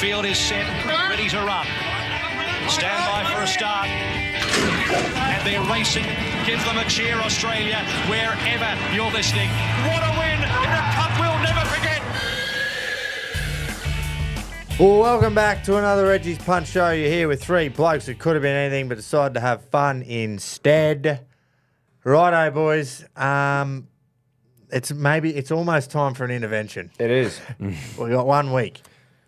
field is set, ready to run. Stand by for a start. And they're racing. Give them a cheer, Australia, wherever you're listening. What a win in a cup we'll never forget. Well, welcome back to another Reggie's Punt show. You're here with three blokes who could have been anything but decided to have fun instead. Righto, boys. It's almost time for an intervention. It is. We've got 1 week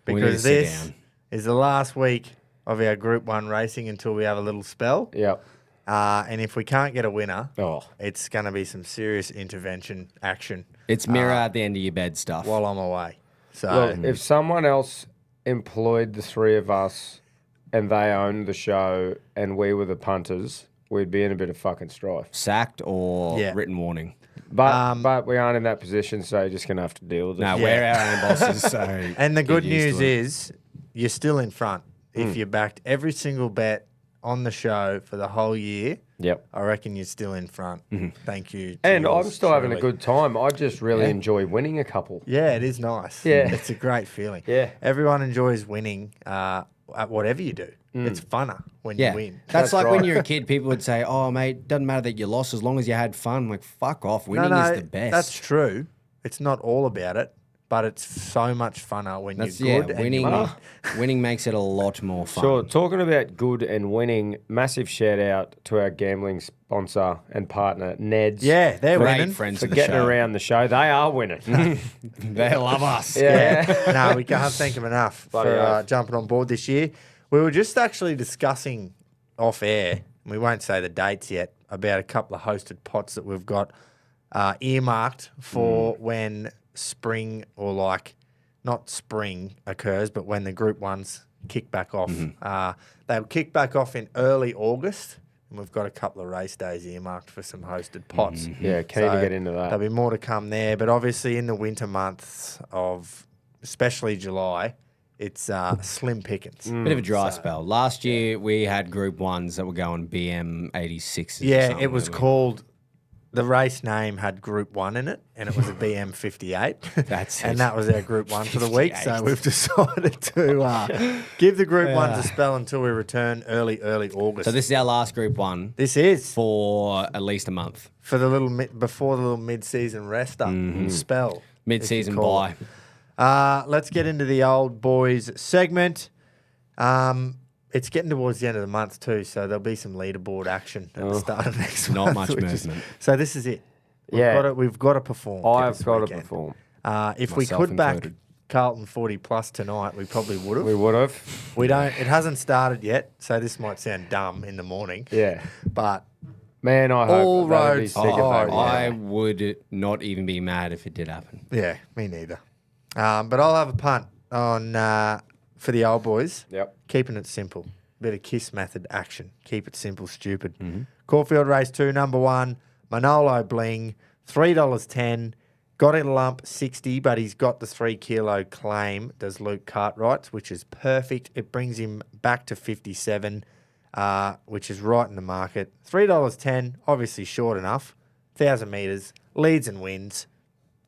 because this is the last week of our Group 1 racing until we have a little spell. Yep. And if we can't get a winner, it's going to be some serious intervention action. It's mirror at the end of your bed stuff. While I'm away. So Look, if someone else employed the three of us and they owned the show and we were the punters, we'd be in a bit of fucking strife. Sacked or written warning. But we aren't in that position, so you're just going to have to deal with it. No, we're our own bosses, so... And the good news is you're still in front. If you backed every single bet on the show for the whole year, I reckon you're still in front. Thank you. And I'm still having a good time. I just really enjoy winning a couple. Yeah, it is nice. Yeah. It's a great feeling. Yeah. Everyone enjoys winning at whatever you do. It's funner when you win. That's like when you're a kid, people would say, oh, mate, doesn't matter that you lost as long as you had fun. I'm like, fuck off. Winning is the best. That's true. It's not all about it, but it's so much funner when you're good. Winning makes it a lot more fun. Sure. Talking about good and winning, massive shout out to our gambling sponsor and partner, Neds. Yeah, they're winning. Friends for of the getting show. around the show. They are winning. They love us. Yeah. No, we can't thank them enough for jumping on board this year. We were just actually discussing off air, and we won't say the dates yet, about a couple of hosted pots that we've got earmarked for when spring or not spring occurs, but when the Group 1s kick back off. They'll kick back off in early August, and we've got a couple of race days earmarked for some hosted pots. Yeah, keen to get into that. There'll be more to come there, but obviously in the winter months of especially July, it's slim pickings. Bit of a dry spell. Last year, we had Group 1s that were going BM 86s. Yeah, it was called... The race name had Group 1 in it, and it was a BM 58. That's and it. that was our Group 1 for the week. So we've decided to give the Group 1s a spell until we return early August. So this is our last Group 1. This is. For at least a month. For the before the little mid-season rest up spell. Mid-season bye. Let's get into the old boys segment. It's getting towards the end of the month too, so there'll be some leaderboard action at the start of next month. Not much movement. So this is it. We've got to perform. I've got to perform. If we could back Carlton 40 plus tonight, we probably would have. We would have. We don't. It hasn't started yet, so this might sound dumb in the morning. Yeah. But man, I all hope that'd be roads. sick if they were. I would not even be mad if it did happen. Yeah, me neither. But I'll have a punt on for the old boys. Yep. Keeping it simple. Bit of KISS method action. Keep it simple, stupid. Caulfield Race 2, number 1. Manolo Bling, $3.10. Got it a lump, 60, but he's got the 3 kilo claim, does Luke Cartwright's, which is perfect. It brings him back to 57, which is right in the market. $3.10, obviously short enough. 1,000 metres, leads and wins.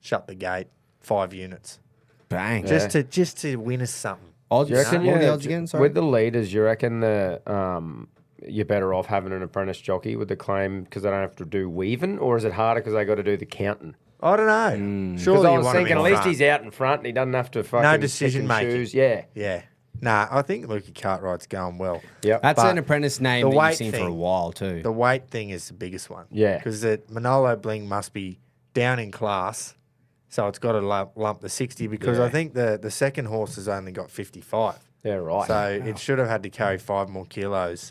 Shut the gate, 5 units. Bang. Just to win us something. Odds? Do you reckon What were the odds again? Sorry. with the leaders, you reckon you're better off having an apprentice jockey with the claim because they don't have to do weaving, or is it harder because they got to do the counting? I don't know. Because Surely I you was want him thinking in at least front. he's out in front and he doesn't have to fucking No pick decision and making. choose. Yeah. Yeah. Nah, I think Lukey Cartwright's going well. Yep. That's But an apprentice name the that you've weight seen for thing- a while too. The weight thing is the biggest one. Yeah. Because Manolo Bling must be down in class, so it's got to lump the 60 because I think the second horse has only got 55. Yeah, right. So it should have had to carry 5 more kilos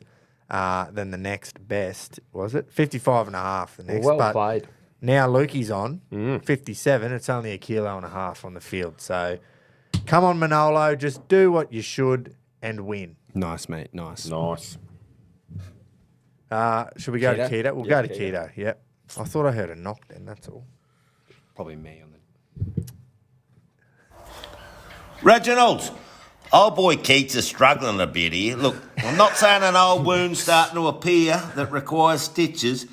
than the next best, was it? 55 and a half the next. Well but played. now Lukey's on 57. It's only 1.5 kilos on the field. So come on, Manolo, just do what you should and win. Nice, mate. Nice. Nice. Should we go to Keto? Keto? We'll go to Keto. Yep. I thought I heard a knock then, that's all. Probably me on the... Reginald, old boy Keats is struggling a bit here. Look, I'm not saying an old wound's starting to appear that requires stitches,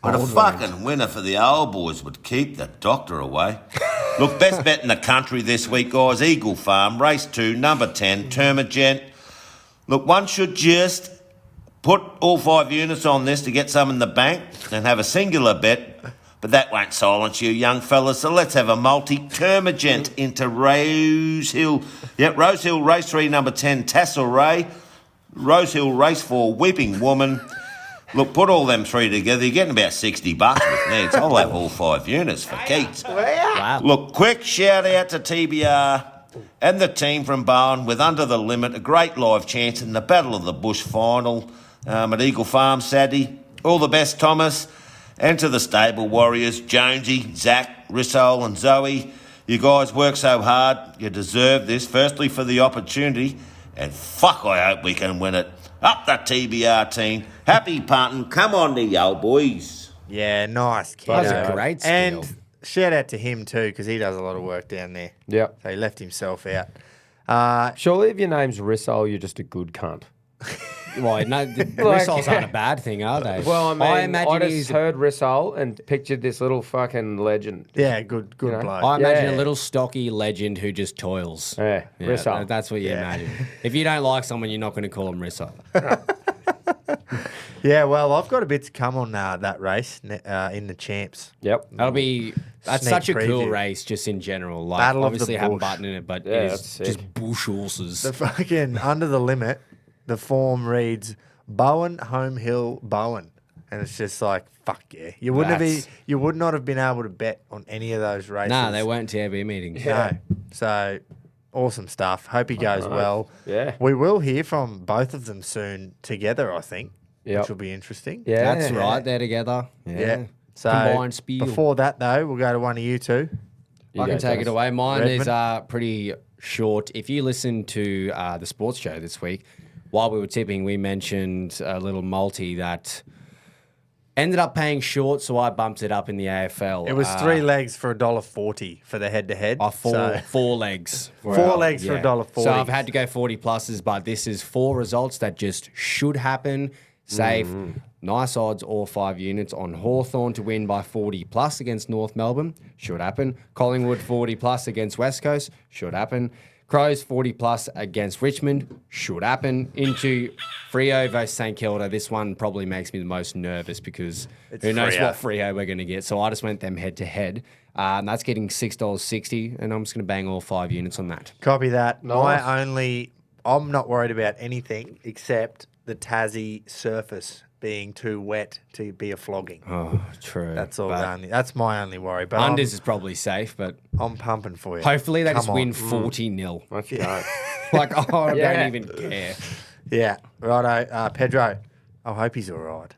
but a fucking winner for the old boys would keep the doctor away. Look, best bet in the country this week, guys. Eagle Farm, race 2, number 10, Termagant. Look, one should just put all 5 units on this to get some in the bank and have a singular bet, but that won't silence you, young fellas. So let's have a multi. Termagant into Rose Hill. Yep, Rose Hill, race 3, number 10, Tassel Ray. Rose Hill, race 4, Weeping Woman. Look, put all them 3 together, you're getting about $60 with Neds. I'll have all 5 units for Keats. Wow. Look, quick shout out to TBR and the team from Bowen with Under the Limit, a great live chance in the Battle of the Bush final at Eagle Farm Saturday. All the best, Thomas. And to the stable warriors, Jonesy, Zach, Rissole and Zoe. You guys work so hard, you deserve this. Firstly for the opportunity, and fuck, I hope we can win it. Up the TBR team. Happy punting. Come on, the old boys. Yeah, nice kid. That was a great skill. And shout out to him too, because he does a lot of work down there. Yep. So he left himself out. Surely if your name's Rissole, you're just a good cunt. Well, no, the Rissoles aren't a bad thing, are they? Well, I mean, I imagine just he's. heard Rissole and pictured this little fucking legend. Yeah, good know, bloke. I imagine Yeah. a little stocky legend who just toils. Yeah, Rissole. That's what you imagine. If you don't like someone, you're not going to call him Rissole. Yeah, well, I've got a bit to come on that race in the champs. Yep. That's Sneak such a cool preview. race, just in general. Like, Battle of the obviously, I haven't Bush. buttoned in it, but Yeah, it that's is sick. just bush horses. The fucking Under the Limit, the form reads Bowen, Home Hill, Bowen. And it's just like, fuck yeah. You would not have been able to bet on any of those races. Nah, they weren't TAB meetings. No. So awesome stuff. Hope he goes well. Yeah. We will hear from both of them soon together, I think. Yep. Which will be interesting. Yeah. That's right, they're together. Yeah. So Combined spiel. before that though, we'll go to one of you two. I can take it away. Mine is Redmond. pretty short. If you listen to the sports show this week, while we were tipping, we mentioned a little multi that ended up paying short, so I bumped it up in the AFL. It was 3 legs for $1.40 for the head-to-head. Four legs. Four legs for $1.40. So I've had to go 40 pluses, but this is 4 results that just should happen. Safe, nice odds, all 5 units on Hawthorn to win by 40 plus against North Melbourne. Should happen. Collingwood 40 plus against West Coast. Should happen. Crows 40 plus against Richmond. Should happen. Into Freo versus St Kilda. This one probably makes me the most nervous because who knows Freo. what Freo we're going to get. So I just went them head to head. That's getting $6.60, and I'm just going to bang all 5 units on that. Copy that. Nice. I'm not worried about anything except the Tassie surface being too wet to be a flogging. Oh, true. That's all. But That's my only worry. But Unders is probably safe, but I'm pumping for you. hopefully they just Come on. win 40-0. Let's go. Like, I Yeah. don't even care. Yeah. Righto. Pedro. I hope he's all right.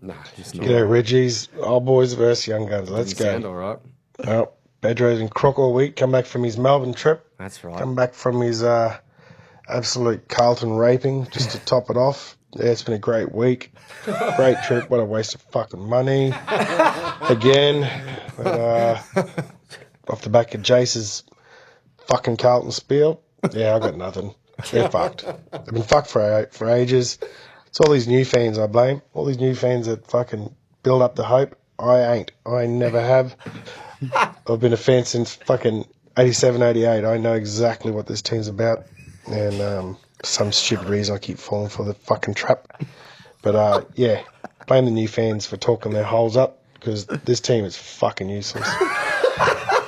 Nah, just not. G'day, Reggies. Old boys versus young guns. Let's Doesn't sound go. all right. Oh, Pedro's in Croc all week. Come back from his Melbourne trip. That's right. Come back from his absolute Carlton raping just to top it off. Yeah, it's been a great week. Great trip. What a waste of fucking money. Again. But, off the back of Jace's fucking Carlton spiel. Yeah, I got nothing. They're fucked. They've been fucked for ages. It's all these new fans I blame. All these new fans that fucking build up the hope. I ain't. I never have. I've been a fan since fucking 87, 88. I know exactly what this team's about. And for some stupid reason I keep falling for the fucking trap. But yeah, blame the new fans for talking their holes up because this team is fucking useless.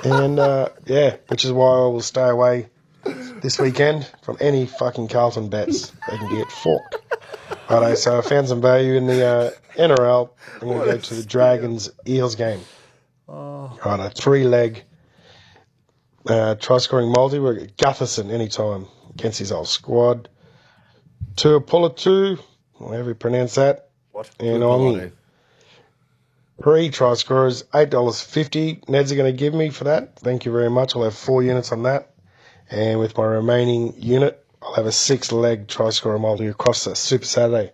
And yeah, which is why I will stay away this weekend from any fucking Carlton bets. They can get forked. Righto, so I found some value in the NRL. I'm going to go to the Dragons-Eels game. Righto, 3-leg try-scoring multi. We're at Gutherson anytime against his old squad. Tuapula, however you pronounce that. What? And Ongi. 3 try scorers, $8.50. Neds are going to give me for that. Thank you very much. I'll have 4 units on that. And with my remaining unit, I'll have a 6-leg try scorer multi across the Super Saturday.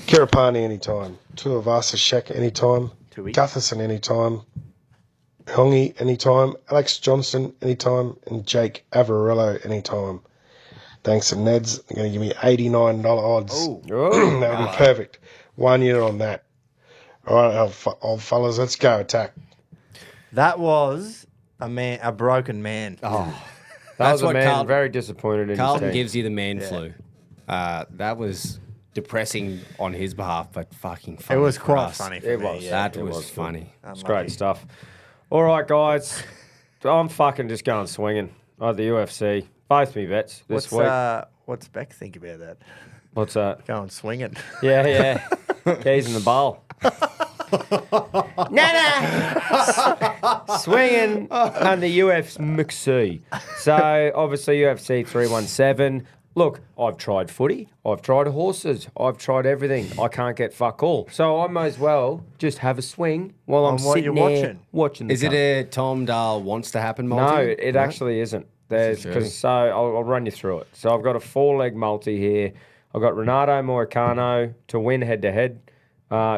Kiripani anytime. Tuivasa Shek anytime. Tui. Gutherson anytime. Hongi anytime. Alex Johnston anytime. And Jake Avarillo anytime. Thanks to Neds. They're going to give me $89 odds. Oh, That would be perfect. 1 unit on that. All right, old fellas, let's go. Attack. That was a broken man. That That's was a what man Carlton- very disappointed in his Carlton team. gives you the man flu. That was depressing on his behalf, but fucking It funny. was for quite us. funny for It me. was. Yeah. That was funny. It's great stuff. All right, guys. I'm fucking just going swinging. At the UFC. Both me bets this week. What's Beck think about that? What's that? Going swinging. Yeah. Keys in the bowl. Swinging on the UFC. So, obviously, UFC 317. Look, I've tried footy. I've tried horses. I've tried everything. I can't get fuck all. So, I might as well just have a swing while I'm On what sitting you're there watching the Is it cunt. a Tom Dahl wants to happen multi? No, it actually isn't. There's Okay. because I'll run you through it. So I've got a 4-leg multi here. I've got Renato Moicano to win head to head.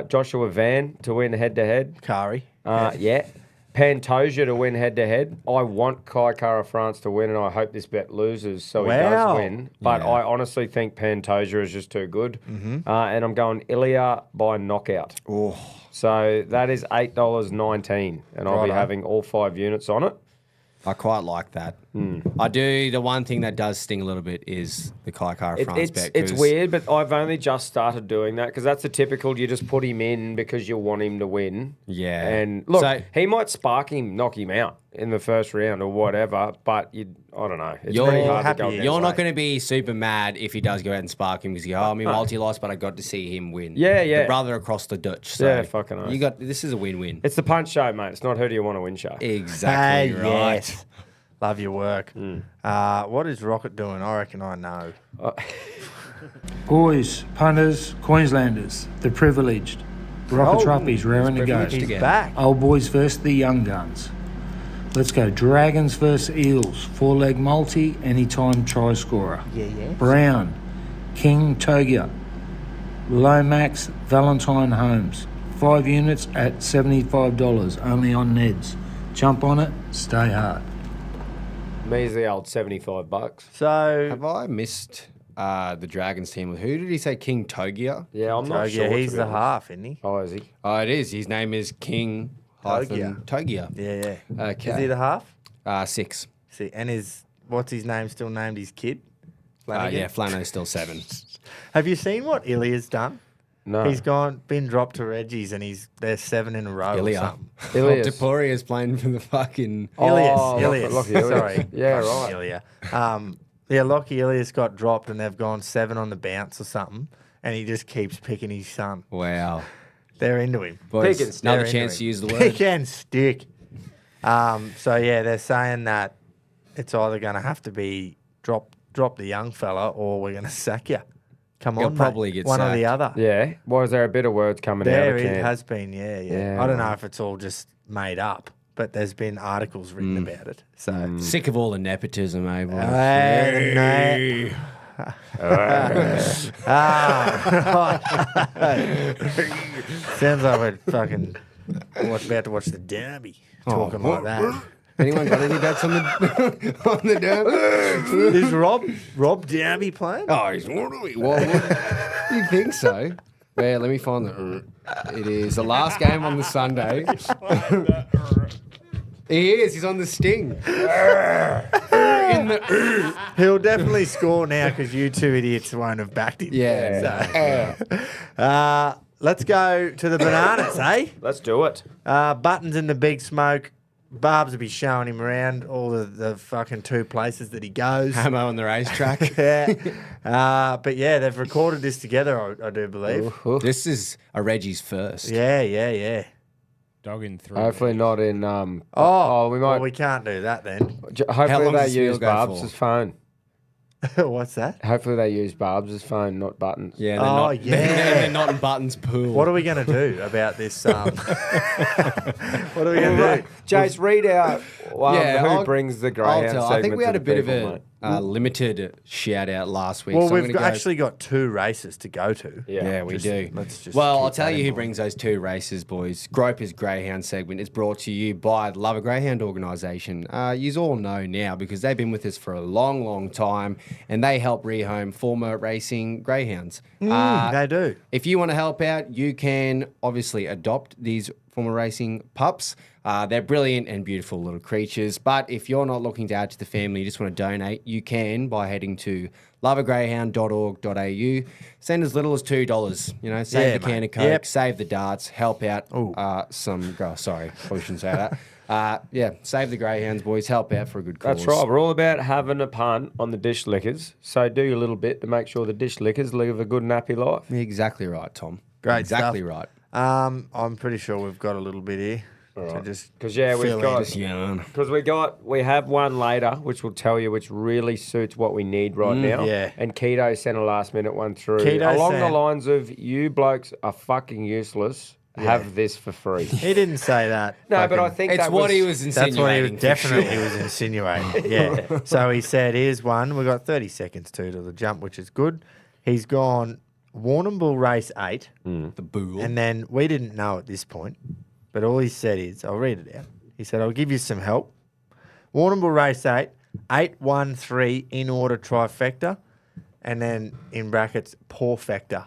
Joshua Van to win head to head. Kari. Yeah. Pantoja to win head to head. I want Kai Kara France to win, and I hope this bet loses so he Wow. does win. But Yeah. I honestly think Pantoja is just too good. And I'm going Ilya by knockout. Oh. So that is $8.19, and I'll be Righto. having all 5 units on it. I quite like that. I do. The one thing that does sting a little bit is the Kai Kara France bet. It's 'cause weird, but I've only just started doing that because that's the typical. You just put him in because you want him to win. Yeah. And look, So- he might spark him, knock him out in the first round or whatever. But I don't know. It's You're pretty hard happy to go. either against. You're not way. going to be super mad if he does go out and spark him because you go, oh, my multi lost, but I got to see him win. Yeah. The brother across the Dutch. So Yeah, fucking oath. you got this is a win-win. It's the punch show, mate. It's not who do you want to win show. Exactly Hey, right. yes. Love your work. What is Rocket doing? I reckon I know. Boys, punters, Queenslanders, the privileged. Rocket Truppies raring to go. privileged He's again. back. Old boys versus the young guns. Let's go. Dragons versus Eels. 4-leg multi, anytime try scorer. Yeah. Brown, King Togia. Lomax, Valentine Holmes. 5 units at $75, only on Neds. Jump on it, stay hard. Measly old $75. So, Have I missed the Dragons team? Who did he say? King Togia? Yeah, I'm not sure. yeah, to he's be the honest. half, isn't he? Oh, is he? Oh, it is. His name is King Togia. Yeah. Okay. Is he the half? 6. See, and what's his name still named his kid? Flanagan? Yeah, Flano's still 7. Have you seen what Ilya's done? No. He's been dropped to Reggies, and they're 7 in a row or Ilya. something. Ilias. Deporia is playing for the fucking. Ilias. Lockie Ilias. Sorry. Yeah, right. Ilya. Lockie Ilias got dropped, and they've gone 7 on the bounce or something, and he just keeps picking his son. Wow. They're into him. Boys, Pick and another They're into chance to him. use the Pick word. and stick. So yeah, they're saying that it's either going to have to be drop the young fella, or we're going to sack you. Come He'll on, probably mate. get one or the sacked. other. Yeah. Was there a bit of words coming out There of it camp? has been. Yeah. Yeah, I don't know right. if it's all just made up, but there's been articles written about it. So. Sick of all the nepotism, eh, boys? Sounds like we're fucking about to watch the derby. Talking like that. Anyone got any bets on the on the derby? Is Rob Derby playing? Oh, he's you think so? Yeah, let me find the. It is the last game on the Sunday. He is. He's on the sting. In the. He'll definitely score now because you two idiots won't have backed him. Yeah. Let's go to the bananas, eh? Let's do it. Buttons in the big smoke. Barbs will be showing him around all the fucking 2 places that he goes. Hamo on the racetrack. Yeah. But yeah, they've recorded this together, I do believe. This is a Reggie's first. Yeah. Dog in 3. Hopefully not in. We might. Well, we can't do that then. Hopefully long they does this use wheel go Barb's for? phone. What's that? Hopefully they use Barb's phone, not buttons. Yeah, Oh, not, yeah. they're not in Buttons pool. What are we going to do about this? What are we going to do? Jace, read out who I'll- brings the I'll Greyhound tell. segment I think we to had the a bit people, of mate. a limited shout out last week. Well, so I'm we've gonna go- actually got 2 races to go to. Yeah, we do. let's just Well, keep I'll tell that you in who mind. brings those 2 races, boys. Gropers Greyhound segment is brought to you by the Love a Greyhound organisation. You all know now because they've been with us for a long, long time and they help rehome former racing greyhounds. They do. If you want to help out, you can obviously adopt these former racing pups. They're brilliant and beautiful little creatures. But if you're not looking to add to the family, you just want to donate, you can by heading to loveagreyhound.org.au. Send as little as $2. You know, save the can of Coke, save the darts, help out some. Oh, sorry, probably shouldn't say that. Save the greyhounds, boys. Help out for a good cause. That's right. We're all about having a punt on the dish lickers. So do your little bit to make sure the dish lickers live a good and happy life. Exactly right, Tom. Great Exactly stuff. right. I'm pretty sure we've got a little bit here. To just Because we have one later, which will tell you which really suits what we need right now. Yeah. And Keto sent a last minute one through Keto along the sent- lines of you blokes are fucking useless. Have this for free. He didn't say that. No, but I think It's that what was, he was That's what he insinuating. was definitely was insinuating. Yeah. So he said, "Here's one. We've got 30 seconds to the jump, which is good." He's gone Warrnambool race 8, The bull. and then we didn't know at this point, but all he said is, I'll read it out. He said, "I'll give you some help. Warrnambool race 8, 8-1-3 in order trifecta." And then in brackets, paw factor.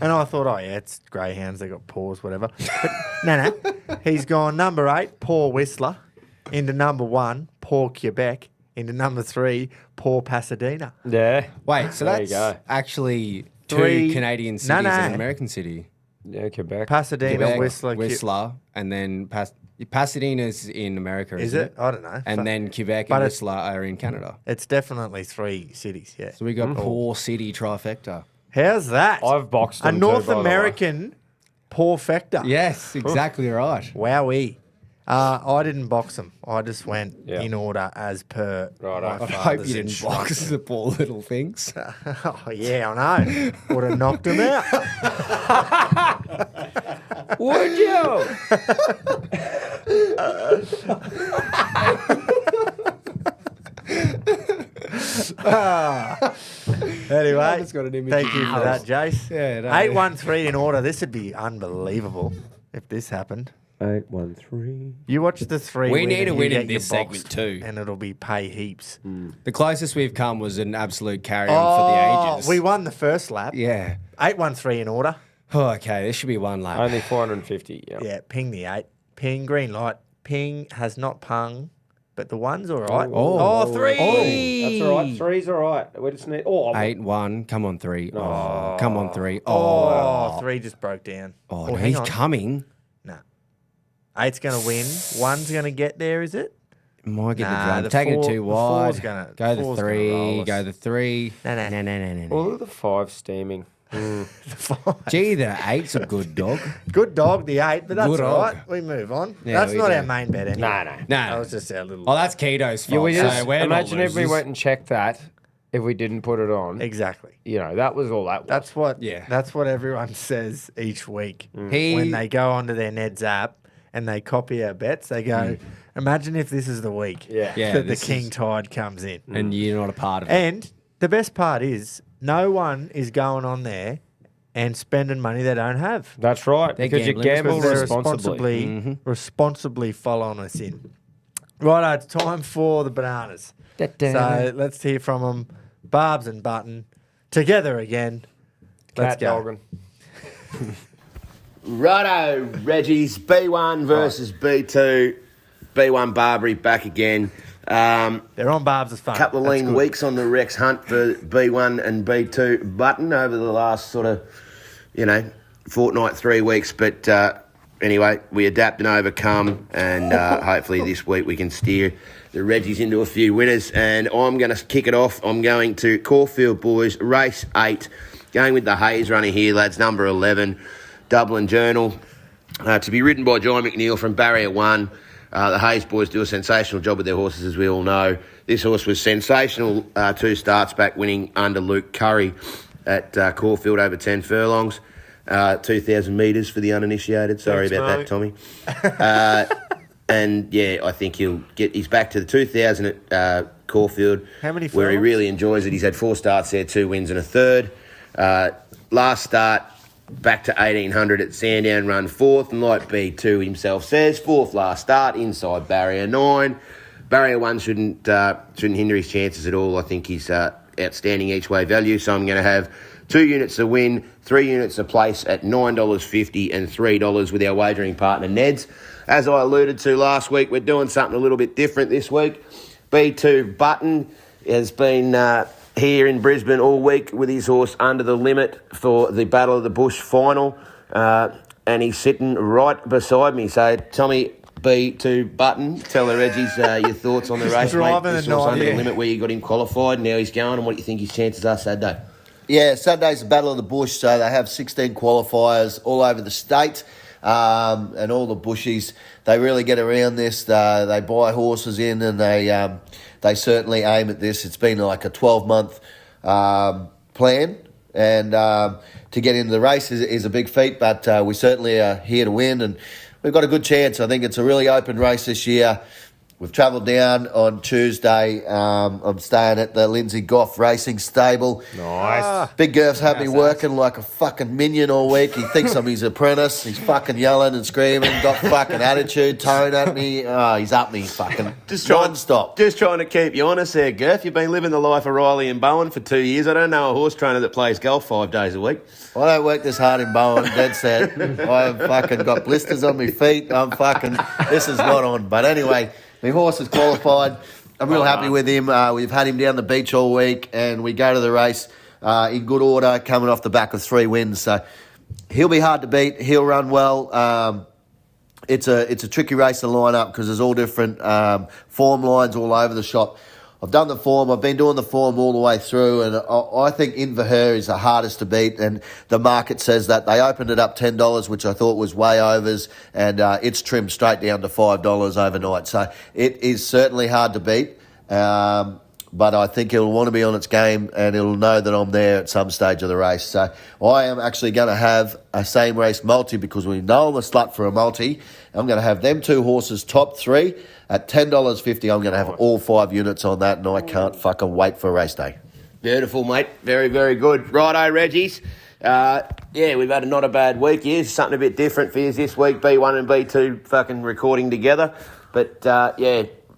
And I thought, it's greyhounds, they got paws, whatever. But no. He's gone number 8, paw Whistler, into number 1, paw Quebec, into number 3, paw Pasadena. Yeah. Wait, so There you that's go. actually two 3 Canadian cities and an American city. Yeah, Quebec. Pasadena, Quebec, Whistler, Whistler, and then Pasadena's in America, Is isn't it? I don't know. And then Quebec But and it's- Whistler are in Canada. It's definitely 3 cities, yeah. So we got Paw City trifecta. How's that? I've boxed a them too, North by the way. American paw factor. Yes, exactly right. Wowee. I didn't box them. I just went Yeah. in order as per Righto. my I I hope father's you didn't box the poor little things. Oh, yeah, I know. Would have knocked him out. Would you? Anyway, just got an image thank of you for that, Jace. Yeah, no, 8-1-3 in order. This would be unbelievable if this happened. 8-1-3. You watch the 3 We win need and a you win in get your this segment boxed, too. and it'll be pay heaps. The closest we've come was an absolute carry-on for the ages. We won the first lap. Yeah. 8-1-3 in order. Oh, okay, this should be one lap. Only 450. Yeah. Yeah, ping the 8. Ping, green light. Ping has not pung, but the 1's all right. Oh. 3. That's all right. 3's all right. We just need. 8-1. Come on, 3. Oh, come on, 3. Oh, 3 just broke down. Oh, Oh, no, hang he's on. coming. No. 8's going to win. 1's going to get there, is it? Might get Nah, the drum. the Taking four- it too the wide. four's gonna- go the four's gonna roll 3. us. Go the 3. No. All of the 5 steaming. Gee, the 8's a good dog. Good dog, the 8, but that's Good all dog. right. We move on. Yeah, That's we not do. our main bet anyway. No. That No. was just our little... Oh, that's Keto's fault. Yeah, we just so we're imagine not if we losers. went and checked that. If we didn't put it on, Exactly. you know, that was all that was. That's what Yeah. That's what everyone says each week. He- When they go onto their Neds app and they copy our bets, they go, imagine if this is the week Yeah. Yeah, that the this king is- tide comes in. And you're not a part of it. And the best part is no one is going on there and spending money they don't have. That's right. They're Because you gambling gamble They're responsibly. responsibly following us in. Right, it's time for the bananas. So let's hear from them. Barbs and Button together again. Let's Cat go. dogging. Righto, Reggies. B1 versus B2. B1 Barbary back again. They're on Barbs' phone. Couple of That's lean good. weeks on the Rex hunt for B1 and B2 Button over the last sort of, fortnight, 3 weeks. But anyway, we adapt and overcome, and hopefully this week we can steer the Reggies into a few winners. And I'm going to kick it off. I'm going to Caulfield Boys, race 8, going with the Hayes runner here, lads, number 11, Dublin Journal, to be ridden by John McNeil from Barrier 1. The Hayes boys do a sensational job with their horses, as we all know. This horse was sensational 2 starts back, winning under Luke Curry at Caulfield over 10 furlongs. 2,000 metres for the uninitiated. Sorry about that, Tommy. And, yeah, I think he's back to the 2,000 at Caulfield. How many where he furlongs? really enjoys it. He's had 4 starts there, 2 wins and a third. Last start, back to 1,800 at Sandown, run 4th, and like B2 himself says, 4th last start inside Barrier 9. Barrier 1 shouldn't hinder his chances at all. I think he's outstanding each way value, so I'm going to have 2 units to win, 3 units to place at $9.50 and $3 with our wagering partner Neds. As I alluded to last week, we're doing something a little bit different this week. B2 Button has been here in Brisbane all week with his horse Under the Limit for the Battle of the Bush final, and he's sitting right beside me. So, Tommy, B2 Button, tell the Reggies your thoughts on the race, mate. This horse Under the Limit, where you got him qualified, and how he's going, and what do you think his chances are Saturday? Yeah, Saturday's the Battle of the Bush, so they have 16 qualifiers all over the state, and all the bushies, they really get around this. They buy horses in, and they certainly aim at this. It's been like a 12-month plan, and to get into the race is a big feat, but we certainly are here to win, and we've got a good chance. I think it's a really open race this year. We've travelled down on Tuesday. I'm staying at the Lindsay Gough Racing Stable. Nice. Big Gurf's had me working like a fucking minion all week. He thinks I'm his apprentice. He's fucking yelling and screaming, got fucking attitude, tone at me. Oh, he's up me fucking non-stop. Just trying to keep you honest there, Gough. You've been living the life of Riley and Bowen for 2 years. I don't know a horse trainer that plays golf 5 days a week. I don't work this hard in Bowen, dead set. I've fucking got blisters on my feet. This is not on. But anyway, my horse is qualified. I'm real happy with him. We've had him down the beach all week, and we go to the race in good order, coming off the back of 3 wins. So he'll be hard to beat. He'll run well. It's a tricky race to line up because there's all different form lines all over the shop. I've done the form. I've been doing the form all the way through, and I think In For Her is the hardest to beat, and the market says that. They opened it up $10, which I thought was way overs, and it's trimmed straight down to $5 overnight. So it is certainly hard to beat, but I think it'll want to be on its game, and it'll know that I'm there at some stage of the race. So I am actually going to have a same race multi, because we know I'm a slut for a multi. I'm going to have them 2 horses top 3 at $10.50. I'm going to have all 5 units on that, and I can't fucking wait for race day. Beautiful, mate. Very, very good. Righto, Reggies. We've had not a bad week. Here's something a bit different for you this week. B1 and B2 fucking recording together. But,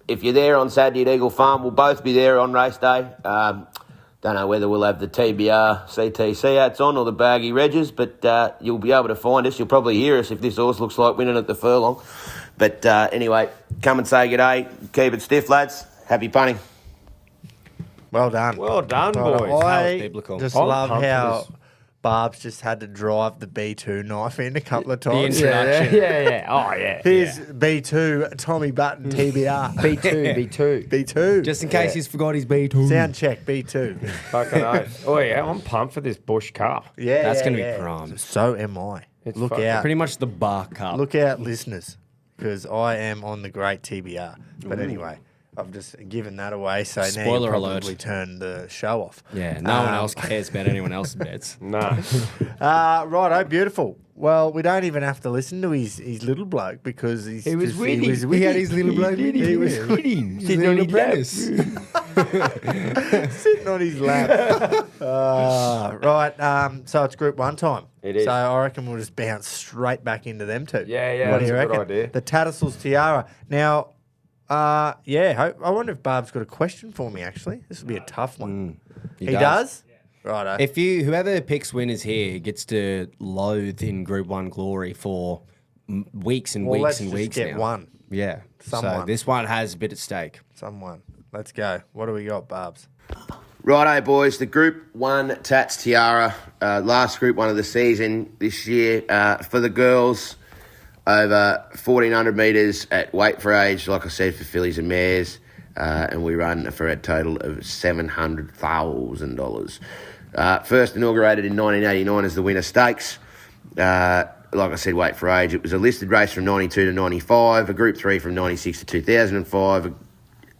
if you're there on Saturday at Eagle Farm, we'll both be there on race day. Don't know whether we'll have the TBR CTC hats on or the baggy Reggies, but you'll be able to find us. You'll probably hear us if this horse looks like winning at the furlong. But anyway, come and say good day. Keep it stiff, lads. Happy punting. Well done. Well done, Well boys. done. That I was biblical. just I'm love pumped for how this. Barb's just had to drive the B2 knife in a couple of times. introduction. Yeah. Oh, yeah. Here's B2, Tommy Button, TBR. B2. B2. Just in case he's forgot his B2. Sound check, B2. Fucking oath. Oh, yeah, I'm pumped for this Bush Cup. Yeah, That's yeah, going to yeah. be prime. So am I. It's Look fucking out. Pretty much the bar cup. Look out, listeners, because I am on the great TBR. But anyway, I've just given that away, so now Spoiler you'll alert. probably turn the show off. Yeah, no one else cares about anyone else's bets. No. Righto, beautiful. Well, we don't even have to listen to his little bloke because he was winning. He had his little bloke with him. He was winning. Sitting on his sitting on his lap. Right, so it's Group 1 time. It is. So I reckon we'll just bounce straight back into them two. Yeah, What do you that's a good reckon? idea. The Tattersalls Tiara. Now, I wonder if Barb's got a question for me, actually. This will be a tough one. He does? Righto. If whoever picks winners here gets to loathe in Group 1 glory for weeks and weeks let's and just weeks get now. one. Yeah. Someone. So this one has a bit at stake. Someone. Let's go. What do we got, Barbs? Righto, boys. The Group 1 Tats Tiara, last Group 1 of the season this year. For the girls, over 1,400 metres at weight for age, like I said, for fillies and mares. And we run for a total of $700,000. First inaugurated in 1989 as the Winter Stakes. Like I said, weight for age. It was a listed race from 92 to 95, a Group 3 from 96 to 2005.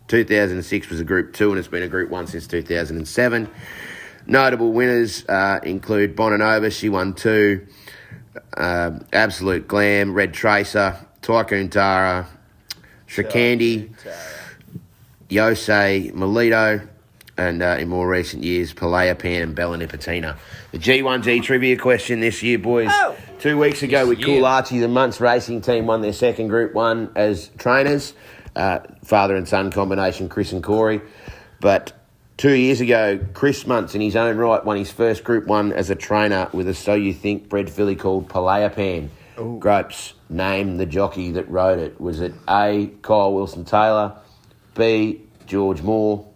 2006 was a Group 2, and it's been a Group 1 since 2007. Notable winners include Bonanova, she won 2. Absolute Glam, Red Tracer, Tycoon Tara, Shrakandi, Yosei, Melito, and in more recent years, Palea Pan and Bella Nipotina. The G1G trivia question this year, boys. 2 weeks ago with Cool Archie, the Muntz Racing team won their second Group 1 as trainers. Father and son combination, Chris and Corey. But 2 years ago, Chris Muntz, in his own right, won his first Group 1 as a trainer with a So You Think bred filly called Palayapan. Gropes, name the jockey that rode it. Was it A, Kyle Wilson-Taylor, B, George Moore,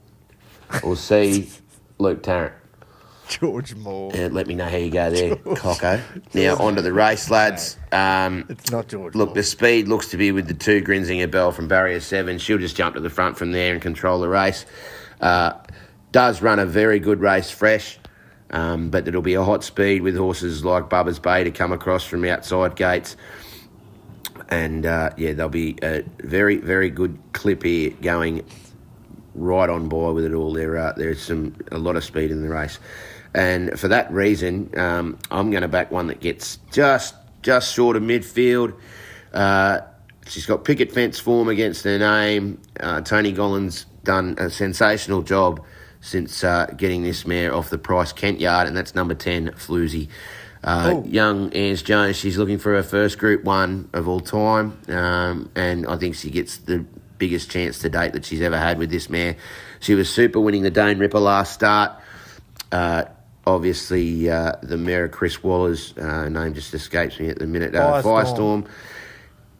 or C, Luke Tarrant? George Moore. Let me know how you go there, Cocko. Now, on to the race, lads. It's not George Look, Moore. the speed looks to be with the 2 Grinzinger Bell from Barrier 7. She'll just jump to the front from there and control the race. Does run a very good race fresh, but it'll be a hot speed with horses like Bubba's Bay to come across from outside gates. And, there'll be a very, very good clip here going right on by with it all. There's a lot of speed in the race. And for that reason, I'm going to back one that gets just short of midfield. She's got picket fence form against her name. Tony Gollan's done a sensational job since getting this mare off the Price Kent yard, and that's number 10, Floozy. Young Ans Jones, she's looking for her first Group 1 of all time, and I think she gets the biggest chance to date that she's ever had with this mare. She was super winning the Dane Ripper last start. Obviously, the mare of Chris Waller's name just escapes me at the minute. Firestorm.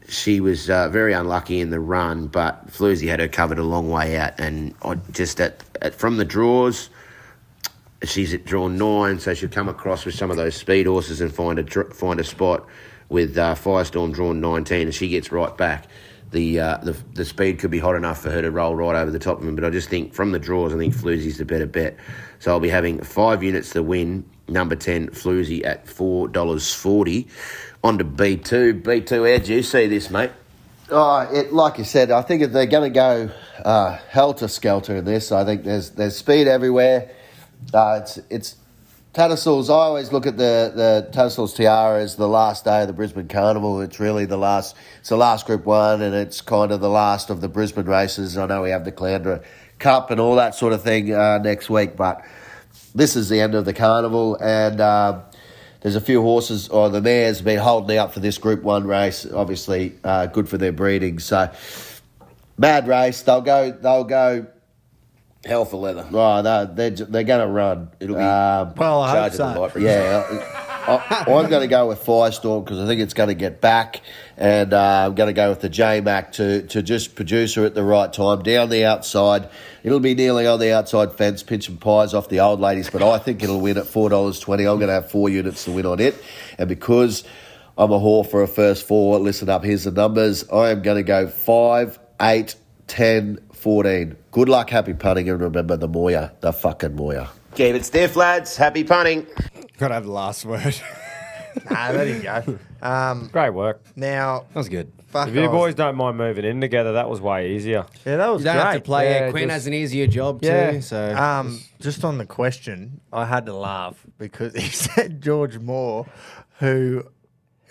She was very unlucky in the run, but Floozy had her covered a long way out. And I just from the draws, she's at draw 9, so she'll come across with some of those speed horses and find a spot with Firestorm drawn 19, and she gets right back. The speed could be hot enough for her to roll right over the top of him, but I just think from the draws, I think Floozy's the better bet. So I'll be having 5 units to win. Number 10, Floozy at $4.40. On to B2. B2, how do you see this, mate? Like you said, I think they're going to go helter-skelter in this. I think there's speed everywhere. It's Tattersalls. I always look at the Tattersalls Tiara as the last day of the Brisbane Carnival. It's really it's the last Group 1, and it's kind of the last of the Brisbane races. I know we have the Caloundra Cup and all that sort of thing next week, but this is the end of the carnival, and there's a few horses, or the mares, been holding out for this Group 1 race. Obviously, good for their breeding. So, mad race. They'll go Hell for leather. Oh, no, they're going to run. It'll be well, I hope so. I'm going to go with Firestorm because I think it's going to get back, and I'm going to go with the J-Mac to just produce her at the right time, down the outside. It'll be nearly on the outside fence, pinching pies off the old ladies, but I think it'll win at $4.20. I'm going to have 4 units to win on it, and because I'm a whore for a first 4, listen up, here's the numbers. I am going to go 5, 8, 10, 14. Good luck, happy punting, and remember the Moya, the fucking Moya. Keep it stiff, lads. Happy punting. Got to have the last word. There you go. Great work. Now, That was good. fuck If you off. boys don't mind moving in together, that was way easier. Yeah, that was You don't great. have to play. Yeah, Quinn just- has an easier job too. Yeah. So Just on the question, I had to laugh because he said George Moore, who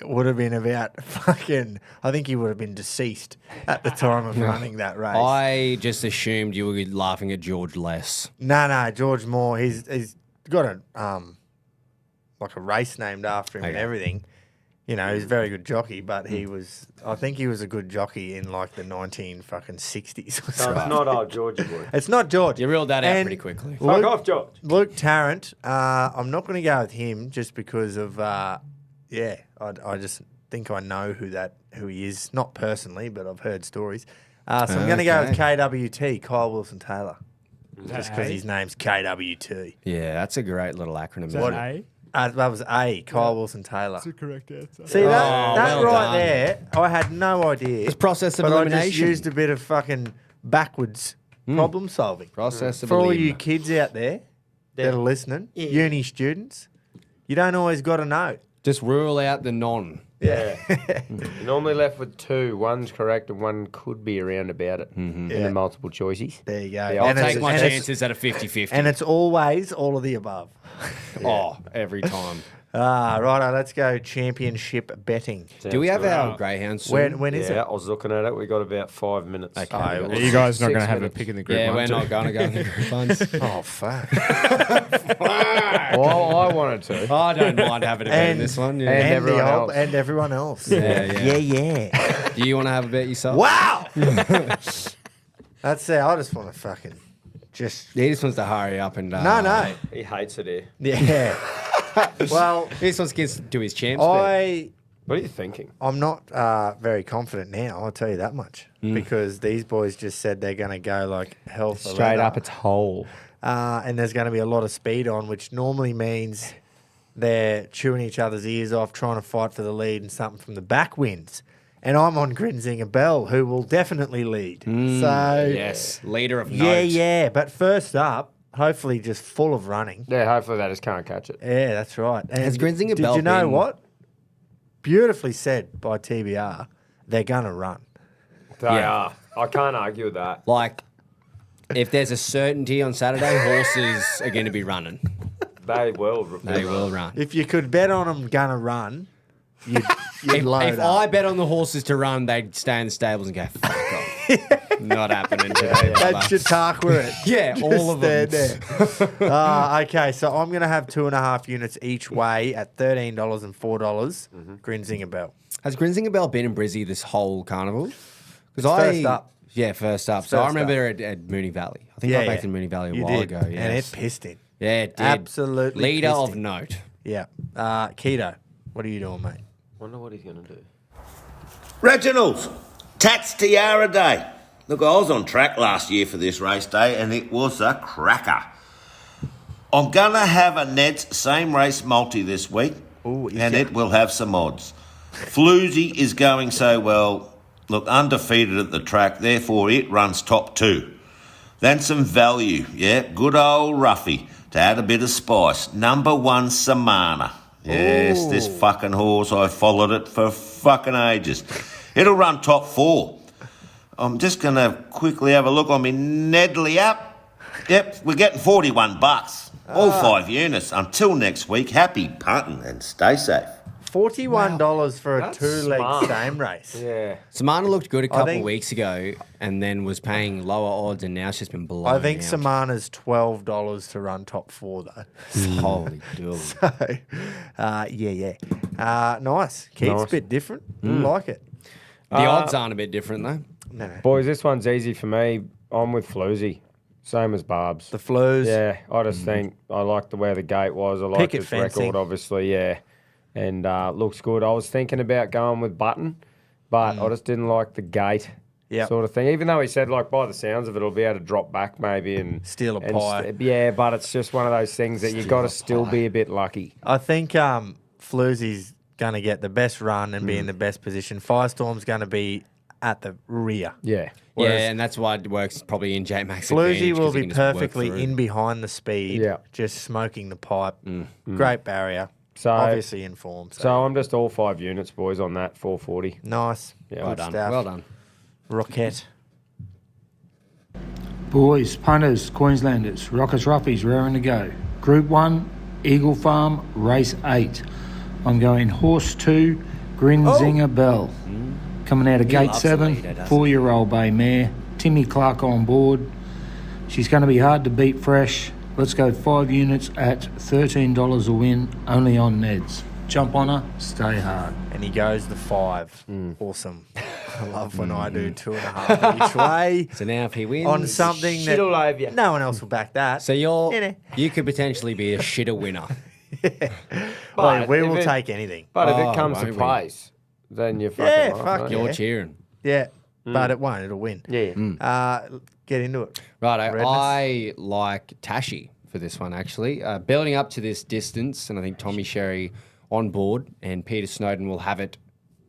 would have been about fucking, I think he would have been deceased at the time of running that race. I just assumed you were laughing at George less. No, George Moore, he's got a like a race named after him and Okay. everything. You know, he's a very good jockey, but I think he was a good jockey in like the 1960s or So something. it's not old Georgie boy. It's not George. You reeled that out And pretty quickly. Fuck off, George. Luke Tarrant, I'm not going to go with him just because of, I just think I know who he is. Not personally, but I've heard stories. So I'm going to go with KWT, Kyle Wilson-Taylor. Just because his name's KWT. Yeah, that's a great little acronym. What- isn't it? That was A, Kyle Wilson-Taylor. That's the correct answer. See, that well right done. there, I had no idea. It's process of but I just elimination. used a bit of fucking backwards problem solving. Process of For all you elim. kids out there that are listening, uni students, you don't always got to know. Just rule out the non. Yeah. You're normally left with 2. One's correct and one could be around about it in Yeah. the multiple choices. There you go. Yeah, I'll And Take it's- my and it's- chances at a 50-50. And it's always all of the above. Oh, every time. Righto, let's go championship betting. Do we have our greyhounds soon? When is Yeah, it? I was looking at it. We got about 5 minutes. Okay. Are you guys not going to 6 have a minutes. pick in the group? Yeah, one we're too? not going to go in the group ones. Oh, fuck. Well, I wanted to. I don't mind having a bet in this one. Yeah. and And everyone the else. and everyone else. Yeah. Yeah. Do you want to have a bet yourself? Wow. That's it. I just want to fucking just He just wants to hurry up and. no. He hates it here. Yeah. Well, He just wants to get to his champs. bet. What are you thinking? I'm not very confident now. I'll tell you that much because these boys just said they're going to go like hell for Straight leather. up, it's whole. And there's going to be a lot of speed on, which normally means they're chewing each other's ears off, trying to fight for the lead, and something from the back wins. And I'm on Grinzinger Bell, who will definitely lead. So Yes, leader of note. yeah. But first up, hopefully just full of running. Yeah, hopefully they just can't catch it. Yeah, that's right. And Has Grinzinger did Bell you know been- what? Beautifully said by TBR. They're going to run. They are. I can't argue with that. Like, if there's a certainty on Saturday, horses are going to be running. They will. They will run. If you could bet on them going to run, you'd load If up. I bet on the horses to run, they'd stay in the stables and go, fuck off. Not happening today. That brother. Chautauqua it. Yeah, all of them. There. Okay, so I'm going to have 2.5 units each way at $13 and $4. Grinzinger Bell. Has Grinzinger Bell been in Brizzy this whole carnival? Because first up. Yeah, first up. So I First remember at Mooney Valley. I think I backed in Mooney Valley a You while did. ago. And it Yes. pissed in. Yeah, it did. Absolutely Leader pissed of him. note. Yeah. Keto, what are you doing, mate? Wonder what he's going to do. Reginald's Tats Tiara Day. Look, I was on track last year for this race day and it was a cracker. I'm going to have a Neds same race multi this week Ooh, is and ya? it will have some odds. Floozy is going so well. Look, undefeated at the track, therefore it runs top 2. Then some value, yeah, good old Ruffy to add a bit of spice. Number 1, Samana. Yes, this fucking horse, I followed it for fucking ages. It'll run top 4. I'm just going to quickly have a look on my Nedley app. Yep, we're getting $41. All 5 units. Until next week, happy punting and stay safe. $41 for a That's 2-leg smart. same race. Yeah. Samana looked good a couple think- weeks ago and then was paying lower odds and now she's been blown I think out. Samana's $12 to run top 4, though. Holy dooly. So, nice. Keith's Nice. a bit different. Like it. The odds aren't a bit different though. No. Boys, this one's easy for me. I'm with Floozy. Same as Barb's. The Flues. Yeah, I just think I like the way the gate was. I like Picket his fencing. record, obviously, yeah. And looks good. I was thinking about going with Button, but I just didn't like the gate Yep. sort of thing. Even though he said, like, by the sounds of it, it'll be able to drop back maybe and Steal a and pie. yeah, but it's just one of those things that you got to still be a bit lucky. I think Floozy's going to get the best run and be in the best position. Firestorm's going to be at the rear. Yeah. Whereas- yeah, and that's why it works probably in J-Max. Floozy advantage, will 'cause he be can just work perfectly through. in behind the speed, Yeah. just smoking the pipe. Great barrier. So- Obviously in form. So I'm just all 5 units, boys, on that 440. Nice. Yeah. Well Good done. stuff. Well done. Rocket. Boys, punters, Queenslanders, Rockets Ruppies, raring to go. Group 1, Eagle Farm, race 8. I'm going horse 2, Grinzinger Bell. Coming out of gate loves a 7, leader, doesn't 4-year-old bay mare. Timmy Clark on board. She's going to be hard to beat fresh. Let's go 5 units at $13 a win, only on Neds. Jump on her, stay hard. And he goes the 5. Awesome. I love when I do 2.5 each way So now if he wins... on something Shit all over you. that no one else will back that. So you could potentially be a shitter winner. Well, we if will it- take anything. But if Oh, it comes to won't we? place, then you're fucking Yeah, off, fuck mate. yeah. You're cheering. Yeah, but it won't. It'll win. Yeah. Get into it. Righto, Redness. I like Tashi for this one, actually. Building up to this distance, and I think Tommy Sherry on board, and Peter Snowden will have it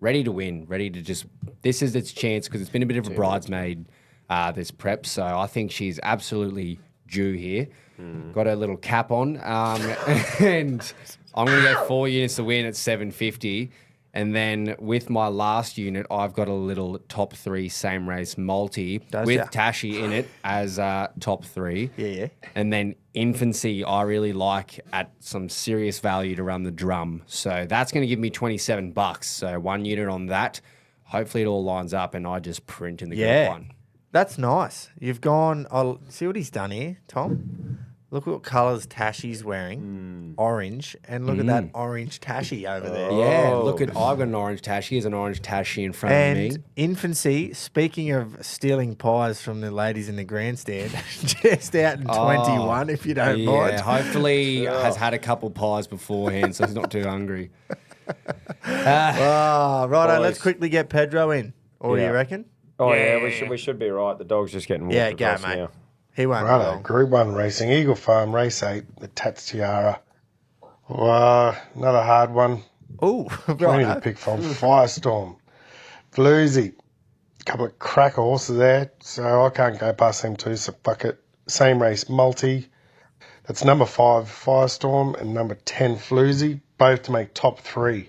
ready to win, ready to just... This is its chance, because it's been a bit of a bridesmaid, this prep, so I think she's absolutely due here. Got her little cap on, and I'm going to go 4 units to win at $7.50. And then with my last unit, I've got a little top 3 same race multi Does with ya? Tashi in it as top 3. Yeah. And then Infancy, I really like at some serious value to run the drum. So that's going to give me $27. So 1 unit on that. Hopefully it all lines up and I just print in the Yeah. group 1. That's nice. You've gone. I'll see what he's done here, Tom. Look what colours Tashy's wearing. Orange. And look at that orange Tashy over there. Yeah, look at I've got an orange tash. Here's an orange tash in front of me. And Infancy, speaking of stealing pies from the ladies in the grandstand, just out in 21, if you don't mind. Yeah, hopefully has had a couple pies beforehand, so he's not too hungry. Righto, Boys. let's quickly get Pedro in. Or do you reckon? Oh, yeah, we should be right. The dog's just getting walked Yeah, go, across mate. now. He won't be Righto, long. Group 1 racing, Eagle Farm, race 8, the Tats Tiara. Another hard one. Oh, Plenty to right. pick from. Firestorm, Floozy, a couple of cracker horses there, so I can't go past them two, so fuck it. Same race, Multi. That's number 5, Firestorm, and number 10, Floozy, both to make top 3.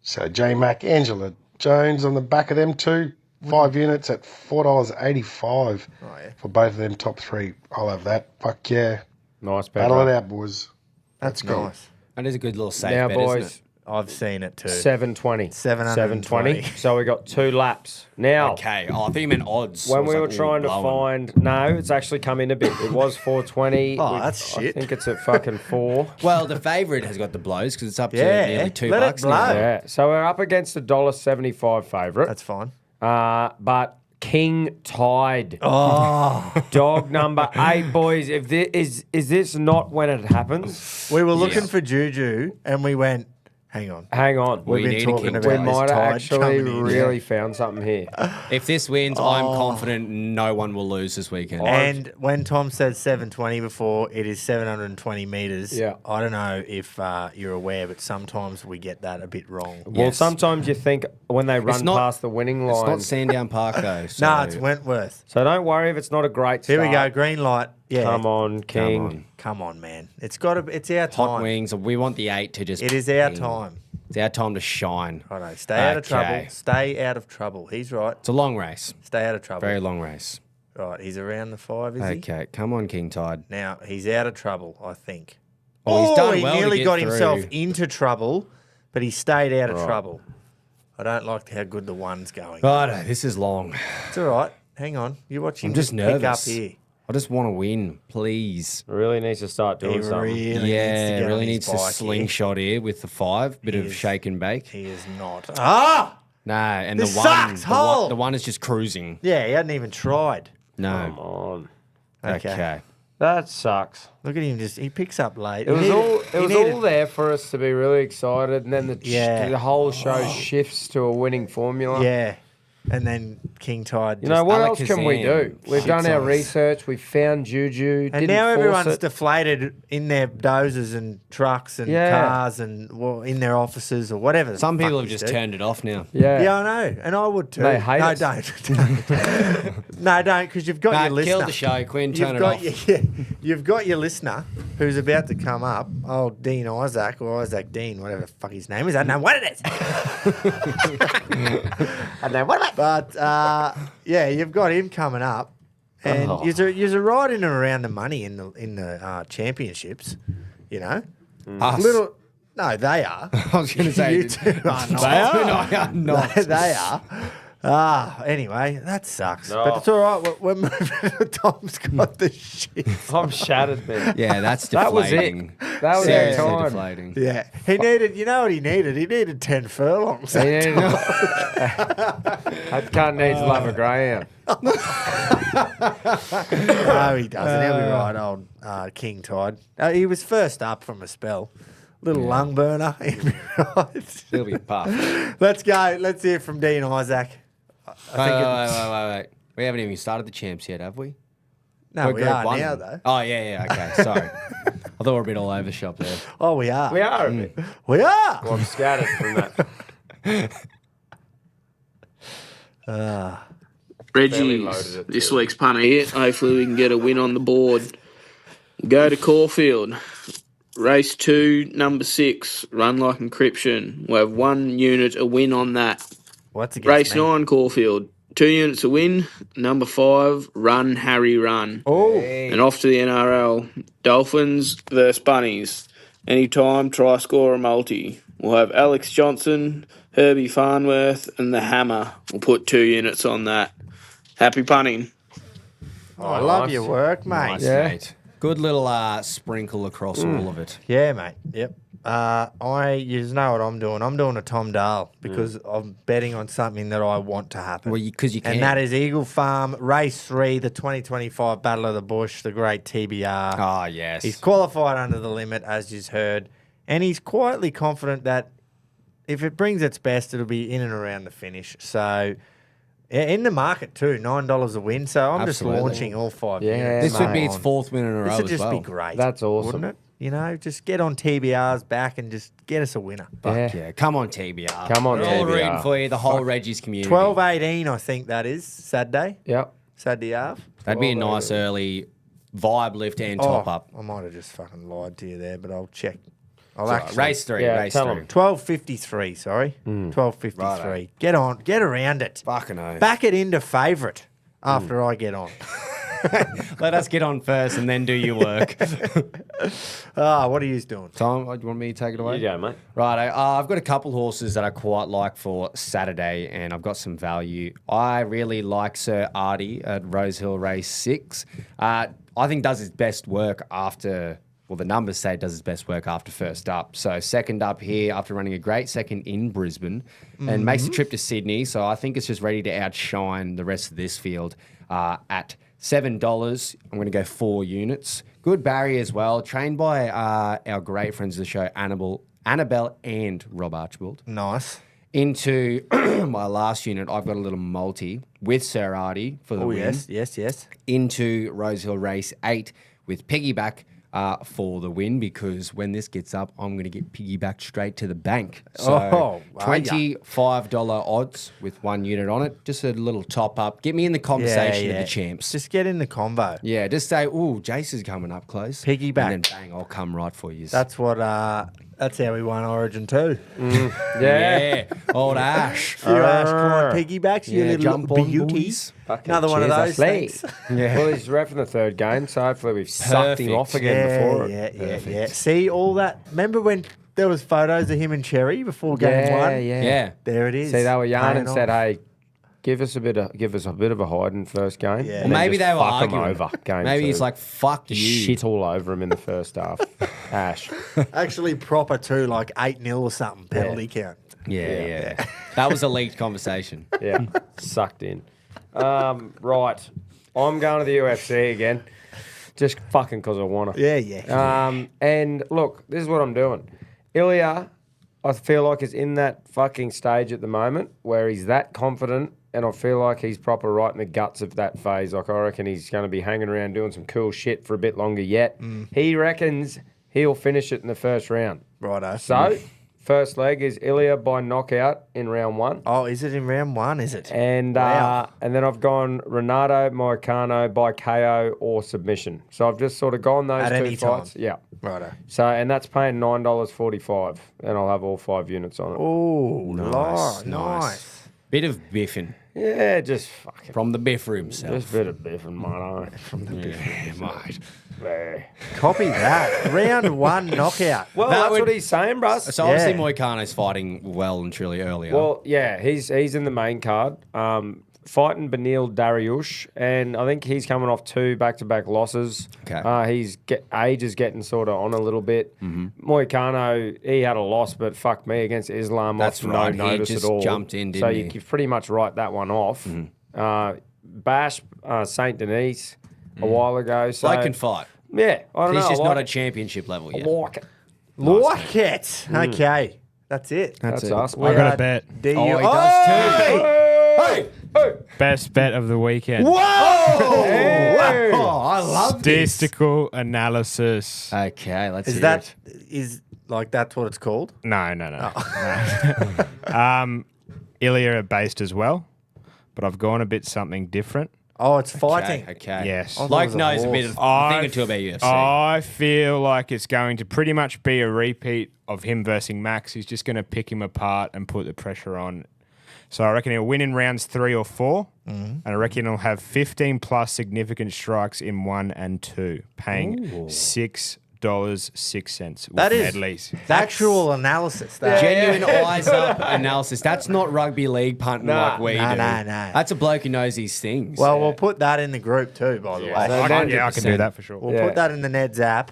So J-Mac, Angela Jones on the back of them two. 5 units at $4.85 for both of them top 3. I'll have that. Fuck yeah. Nice, Battle it Pedro. out, boys. That's nice. That is a good little safe Now, bet, isn't boys, it? I've seen it too. 720. 720. So we got 2 laps. Now, Okay. Oh, I thought you meant odds. when I was we were like, ooh, trying to blowing. find... No, it's actually come in a bit. It was 420. Oh, that's shit. I think it's at fucking 4. Well, the favourite has got the blows because it's up to Yeah, nearly $2 let it blow. now. Yeah. So we're up against a $1.75 favourite. That's fine. But King Tide. Oh, Dog number 8, boys. If this, is this not when it happens? we were looking for Juju and we went, hang on. Hang on. We've We been need a talking King about We this might have Tide actually coming in. really found something here. If this wins, I'm confident no one will lose this weekend. And when Tom said 720 before, it is 720 metres. Yeah. I don't know if you're aware, but sometimes we get that a bit wrong. Well, Yes. sometimes you think when they run not- past the winning It's line. not Sandown Park though. So No, it's Wentworth. So don't worry if it's not a great start. Here we go, green light. Yeah. Come on, King. on. Come on, man. It's our hot time. wings. We want the 8 to just. It is our ping. time. It's our time to shine. Righto, stay out of trouble. Okay. Stay out of trouble. He's right. It's a long race. Stay out of trouble. Very long race. Right, he's around the 5, is he? Okay, come on, King Tide. Now, he's out of trouble, I think. Oh, he's done he well to nearly get got through. himself into trouble, but he stayed out of trouble. I don't like how good the one's going. Righto, this is long. It's all right. Hang on. You watch him I'm just pick up nervous. here. I just want to win, please. Really needs to start doing He something. really needs to Yeah, get really on his needs to bike here. slingshot here with the 5. Bit He of is- shake and bake. He is not. Ah! No, and This the sucks, Hull! one is just cruising. Yeah, he hadn't even tried. Come No. on. Okay. That sucks. Look at him he picks up late. It was He all needed- it was he needed- all there for us to be really excited, and then the whole show shifts to a winning formula. Yeah. And then King Tide. You know, what else Alakazam can we do? We've shits done our on us. research. We've found Juju. And didn't now force everyone's it. deflated in their dozers and trucks and cars and in their offices or whatever. the Some fuck people have we just do. turned it off now. Yeah. Yeah, I know, and I would too. They hate no, us. don't. No, don't, because you've got Nah, your listener. kill the show, Quinn. Turn it got off. You've got your listener who's about to come up. Oh, Dean Isaac or Isaac Dean, whatever the fuck his name is. I don't know what it is. I don't know what it is. But yeah, you've got him coming up, and you're right in and around the money in the championships. You know, Us. little. No, they are. I was going to say. You two are not. They are? No, I am not. They are. Anyway, that sucks. No. But it's all right. We're moving. Tom's got the shit. I'm shattered, man. Yeah, that's That was deflating. it. That was Seriously our time. deflating. Yeah. He needed, you know what he needed? He needed 10 furlongs. He needed- That cunt needs to love a greyhound. No, he doesn't. He'll be right, old King Tide. He was first up from a spell. Little lung burner. He'll be right. He'll be puffed. Let's go. Let's hear from Dean Isaac. Wait. We haven't even started the champs yet, have we? No, We're we Group are 1. now, though. Oh, yeah. Okay, sorry. I thought we were a bit all over the shop there. Oh, we are. We are a bit. We are. Well, I'm scattered from that. Fairly loaded Reggies, it this too. week's punter here. Hopefully we can get a win on the board. Go to Caulfield. Race 2, number 6, Run Like Encryption. We'll have 1 unit a win on that. What's against Race me? 9, Caulfield. 2 units a win. Number 5, Run Harry Run. Oh. And off to the NRL. Dolphins versus Bunnies. Anytime, try score a multi. We'll have Alex Johnson, Herbie Farnworth, and the Hammer. We'll put 2 units on that. Happy punting. I love your work, mate. Nice, mate. Good little sprinkle across all of it. Yeah, mate. Yep. You know what I'm doing. I'm doing a Tom Dale because I'm betting on something that I want to happen. Well, because you can. And that is Eagle Farm Race 3, the 2025 Battle of the Bush, the great TBR. Oh, yes. He's qualified under the limit, as you've heard, and he's quietly confident that if it brings its best, it'll be in and around the finish. So, in the market too, $9 a win. So I'm just launching all 5 units. This would be its 4th win in a row. This would just as well. be great. That's awesome. Wouldn't it? You know, just get on TBR's back and just get us a winner. Fuck yeah. Come on, TBR. Come on, We're all TBR. rooting for you, the whole Reggies community. 12:18, I think that is Saturday. Yep. Saturday half. That'd be a nice early vibe lift and top up. I might have just fucking lied to you there, but I'll check. Race 3. Yeah, Race tell 3. 'em. 12:53. Sorry, 12:53. Get on, get around it. Fucking oath. Back it into favourite after I get on. Let us get on first and then do your work. What are you doing? Tom, do you want me to take it away? You go, mate. Right, I've got a couple horses that I quite like for Saturday, and I've got some value. I really like Sir Artie at Rosehill Race 6. I think does his best work after, well, the numbers say it does his best work after first up. So second up here after running a great second in Brisbane and makes a trip to Sydney. So I think it's just ready to outshine the rest of this field at $7. I'm going to go 4 units. Good barrier as well. Trained by our great friends of the show, Annabelle and Rob Archibald. Nice. Into my last unit, I've got a little multi with Sir Artie for the win. Yes. Into Rosehill Race 8 with piggyback for the win, because when this gets up, I'm going to get piggybacked straight to the bank. So $25 odds with 1 unit on it. Just a little top up. Get me in the conversation of the champs. Just get in the combo. Yeah, just say, ooh, Jace is coming up close. Piggyback. And then bang, I'll come right for you. That's what. That's how we won Origin 2. Yeah. Old Ash. Few Ash client piggybacks, you little jump on, beauties. boys. Another one of those things. Well, he's reffing the 3rd game, so hopefully we've sucked him off again before it. Yeah. See all that? Remember when there was photos of him and Cherry before game 1? Yeah. There it is. See, they were young and Paying said, off. "Hey, give us a bit of a hide in first game." Yeah. and then Maybe just they were fuck 'em arguing. over. Game Maybe 2. he's like, fuck Just you. shit all over him in the first half. Ash. Actually proper too, like 8-0 or something, penalty count. Yeah. That was a leaked conversation. Yeah, sucked in. Right, I'm going to the UFC again, just fucking because I want to. Yeah. And look, this is what I'm doing. Ilya, I feel like is in that fucking stage at the moment where he's that confident, and I feel like he's proper right in the guts of that phase. Like, I reckon he's going to be hanging around doing some cool shit for a bit longer yet. He reckons he'll finish it in the first round. Righto. So, first leg is Ilya by knockout in round 1. Oh, is it in round 1, is it? And Wow. and then I've gone Renato Moicano by KO or submission. So I've just sort of gone those At two any time. fights. Yeah. Righto. So, and that's paying $9.45, and I'll have all 5 units on it. Oh, Nice. nice. Bit of biffing Yeah, just fucking. from the biff room self. Just a bit of biffing, mate. From the mate. Copy that. Round 1 knockout. Well, That that's would- what he's saying, Bruss. So obviously Yeah. Moicano's fighting well and truly earlier. Well, yeah, he's in the main card, fighting Benil Dariush, and I think he's coming off 2 back-to-back losses. Okay. Age is getting sort of on a little bit. Moicano, he had a loss, but fuck me, against Islam That's off right. no He notice just at all. jumped in, so didn't you he? can pretty much write that one off. Bash Saint Denis a while ago. So Bloke can fight. yeah, I don't know. He's just I not like at championship level yet. I like it. Like it. Okay. That's it. That's it. us. We I got are a bet. DU. Oh, he does too. Hey! Best bet of the weekend. Whoa! Wow. I love this. Statistical analysis. Okay, let's Is hear that it. is like that's what it's called? No. Ilya are based as well, but I've gone a bit something different. Oh, it's fighting. Okay. Yes. thought it Bloke was a knows a horse. bit of thing or two about UFC. I feel like it's going to pretty much be a repeat of him versus Max. He's just going to pick him apart and put the pressure on. So I reckon he'll win in rounds 3 or 4, and I reckon he'll have 15 plus significant strikes in 1 and 2, paying $6. $2.06 with That is Medleys. actual analysis. That. Genuine eyes up analysis. That's not rugby league punting like we do. no. That's a bloke who knows his things. Well, we'll put that in the group too, by the way. I can do that for sure. We'll put that in the Neds app.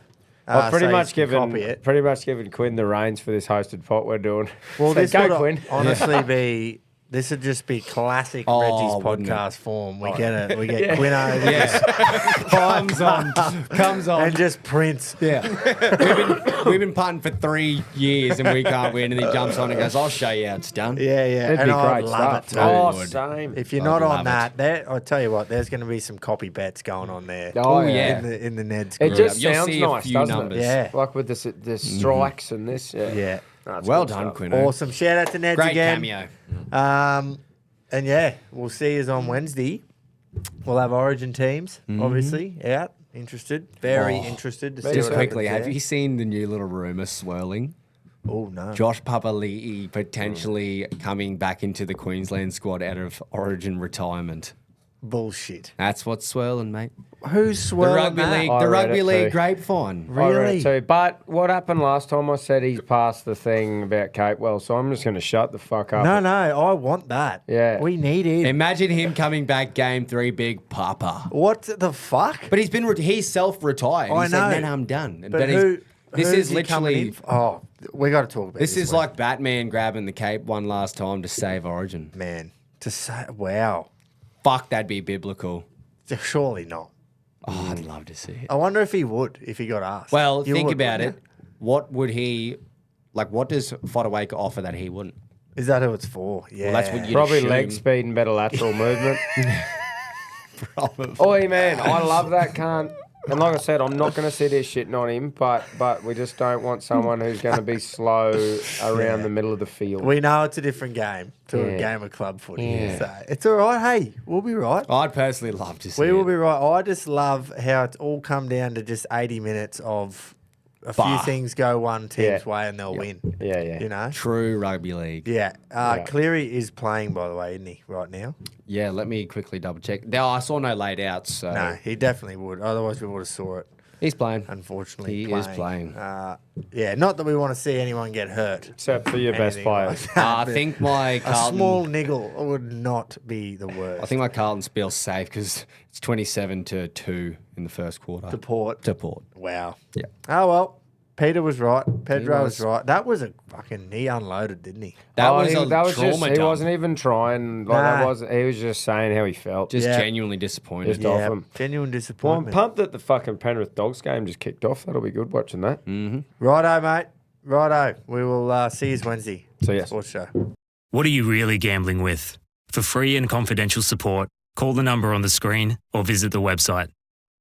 I've pretty so much you can copy given it. pretty much given Quinn the reins for this hosted pot we're doing. Well, So this go, would Quinn. honestly be. This would just be classic Reggie's podcast form. We get it. We get Quinn over comes on. and just Prince. Yeah. we've been punting for 3 years and we can't win. And he jumps on and goes, I'll show you how it's done. Yeah. It'd and be I great love stuff. it too. Oh, same. If you're I'd not on love that, I'll tell you what. There's going to be some copy bets going on there. Oh, yeah. in the Neds It group. just You'll sounds see a nice, few doesn't numbers. it? Yeah. Like with the strikes and this. Yeah. No, it's Well good done, stuff. Quinn. Awesome. Shout out to Neds Great again. cameo. And yeah, we'll see you on Wednesday. We'll have Origin teams, obviously, out. Interested. Very interested to see Just what quickly, happens have there. you seen the new little rumour swirling? Oh, no. Josh Papali'i potentially coming back into the Queensland squad out of Origin retirement. Bullshit. That's what's swirling, mate. Who's swirling Rugby that? League, I the read Rugby it League too. grapevine. I read Really? it too. But what happened last time? I said he's passed the thing about Capewell, so I'm just going to shut the fuck up. No, I want that. Yeah. We need him. Imagine him coming back game 3, big papa. What the fuck? But he's self-retired. I He said, know. "Man, I'm done." But he's- this who's is he coming literally in for? Oh, we got to talk about this. this is week. like Batman grabbing the cape one last time to save Origin. Man, to say, wow. Fuck, that'd be biblical. Surely not. Oh, I'd love to see it. I wonder if he would, if he got asked. Well, You think would, about wouldn't it. What would he like? What does Fodawaker offer that he wouldn't? you? Is that who it's for? Yeah. that's what you- Probably assume. leg speed and better lateral movement. Oi, man, I love that cunt. And like I said, I'm not going to sit here shitting on him, but we just don't want someone who's going to be slow around the middle of the field. We know it's a different game to a Yeah. game of club footy. Yeah. So it's all right. Hey, we'll be right. I'd personally love to see We it. will be right. I just love how it's all come down to just 80 minutes of a few Bah. things go one team's Yeah. way and they'll win. Yeah. You know? True rugby league. Yeah. Cleary is playing, by the way, isn't he, right now? Yeah, let me quickly double check. I saw no laid outs, so No, he definitely would. Otherwise, we would have saw it. he's playing. Unfortunately, He is playing. Yeah, not that we want to see anyone get hurt. Except for your best Anything players. like that, I think my a Carlton, small niggle would not be the worst. I think my Carlton spell's safe because it's 27-2 in the first quarter. to Port. To Port. Wow. Yeah. Oh well. Peter was right. Pedro was was. right. That was a fucking he unloaded, didn't he? That was he, a that was trauma just, he dump. wasn't even trying. Like Nah. that wasn't. He was just saying how he felt. Just Yeah. genuinely disappointed. Just off him. Genuine Well, I'm disappointment. pumped that the fucking Penrith Dogs game just kicked off. That'll be good watching that. Righto, mate. Righto. We will see you Wednesday. So, yes. Sports show. What are you really gambling with? For free and confidential support, call the number on the screen or visit the website